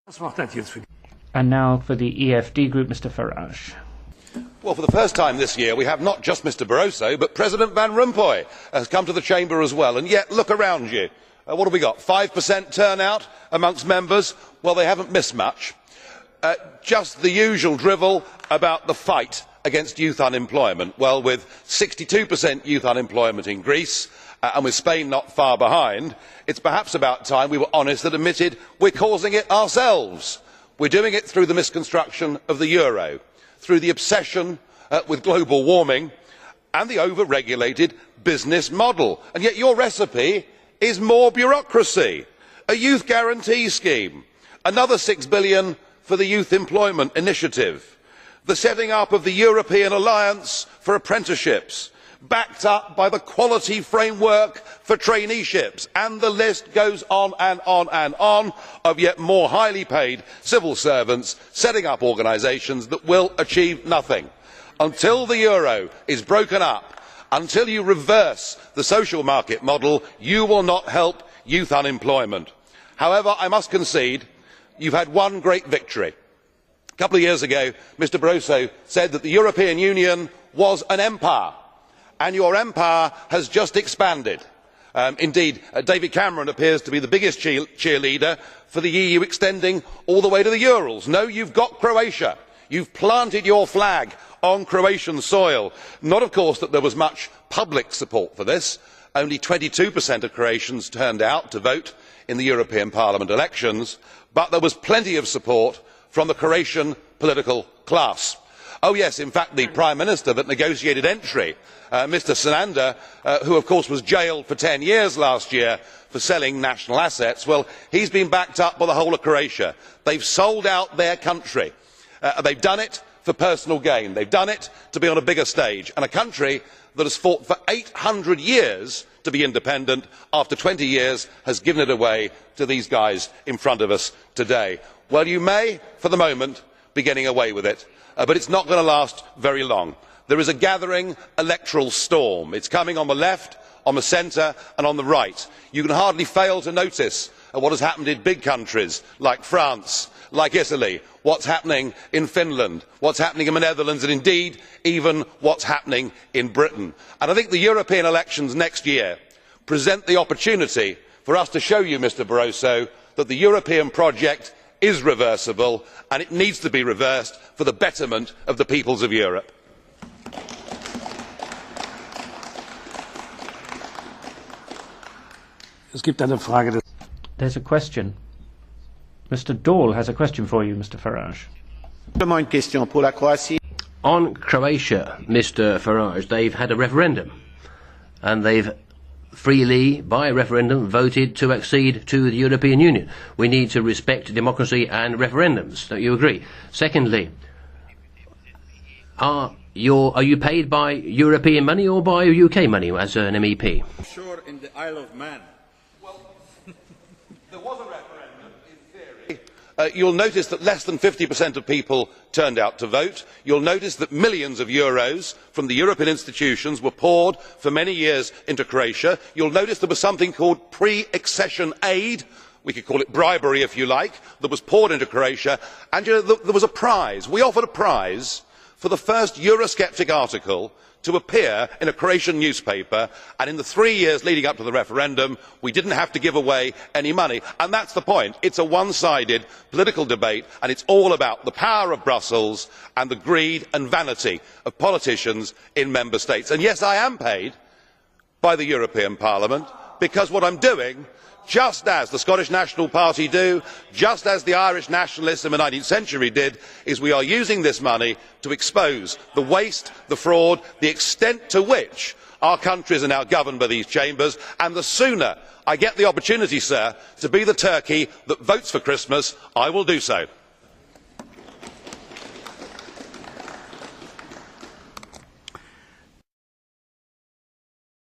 And now for the EFD group, Mr. Farage. Well, for the first time this year, we have not just Mr. Barroso, but President Van Rompuy has come to the chamber as well. And yet, look around you. What have we got? 5% turnout amongst members? Well, they haven't missed much. Just the usual drivel about the fight against youth unemployment. Well, with 62% youth unemployment in Greece, and with Spain not far behind, it's perhaps about time we were honest and admitted we're causing it ourselves. We're doing it through the misconstruction of the euro, through the obsession with global warming and the over-regulated business model. And yet your recipe is more bureaucracy, a youth guarantee scheme, another 6 billion for the Youth Employment Initiative, the setting up of the European Alliance for Apprenticeships, backed up by the quality framework for traineeships, and the list goes on and on and on of yet more highly paid civil servants setting up organisations that will achieve nothing. Until the euro is broken up, until you reverse the social market model, you will not help youth unemployment. However, I must concede you have had one great victory. A couple of years ago, Mr. Barroso said that the European Union was an empire, and your empire has just expanded. Indeed, David Cameron appears to be the biggest cheerleader for the EU extending all the way to the Urals. No, you have got Croatia. You have planted your flag on Croatian soil. Not, of course, that there was much public support for this. Only 22% of Croatians turned out to vote in the European Parliament elections, but there was plenty of support from the Croatian political class. Oh yes, in fact the Prime Minister that negotiated entry, Mr Sanader, who of course was jailed for 10 years last year for selling national assets, well, he has been backed up by the whole of Croatia. They have sold out their country. They have done it for personal gain. They have done it to be on a bigger stage. And a country that has fought for 800 years to be independent, after 20 years has given it away to these guys in front of us today. Well, you may, for the moment, be getting away with it, but it is not going to last very long. There is a gathering electoral storm. It is coming on the left, on the centre and on the right. You can hardly fail to notice what has happened in big countries like France, like Italy, what is happening in Finland, what is happening in the Netherlands, and indeed even what is happening in Britain. And I think the European elections next year present the opportunity for us to show you, Mr Barroso, that the European project is reversible, and it needs to be reversed for the betterment of the peoples of Europe. There's a question. Mr. Daul has a question for you, Mr. Farage. On Croatia, Mr. Farage, they've had a referendum, and they've freely, by referendum, voted to accede to the European Union. We need to respect democracy and referendums. Don't you agree? Secondly, are you paid by European money or by UK money as an MEP? Sure, in the Isle of Man. Well, there was a referendum in theory. You will notice that less than 50% of people turned out to vote. You will notice that millions of euros from the European institutions were poured for many years into Croatia. You will notice there was something called pre-accession aid, we could call it bribery if you like, that was poured into Croatia, and there was a prize. We offered a prize for the first Eurosceptic article to appear in a Croatian newspaper, and in the 3 years leading up to the referendum we did not have to give away any money. And that is the point. It is a one-sided political debate, and it is all about the power of Brussels and the greed and vanity of politicians in member states. And yes, I am paid by the European Parliament, because what I am doing, just as the Scottish National Party do, just as the Irish nationalists in the 19th century did, is we are using this money to expose the waste, the fraud, the extent to which our countries are now governed by these chambers. And the sooner I get the opportunity, sir, to be the turkey that votes for Christmas, I will do so.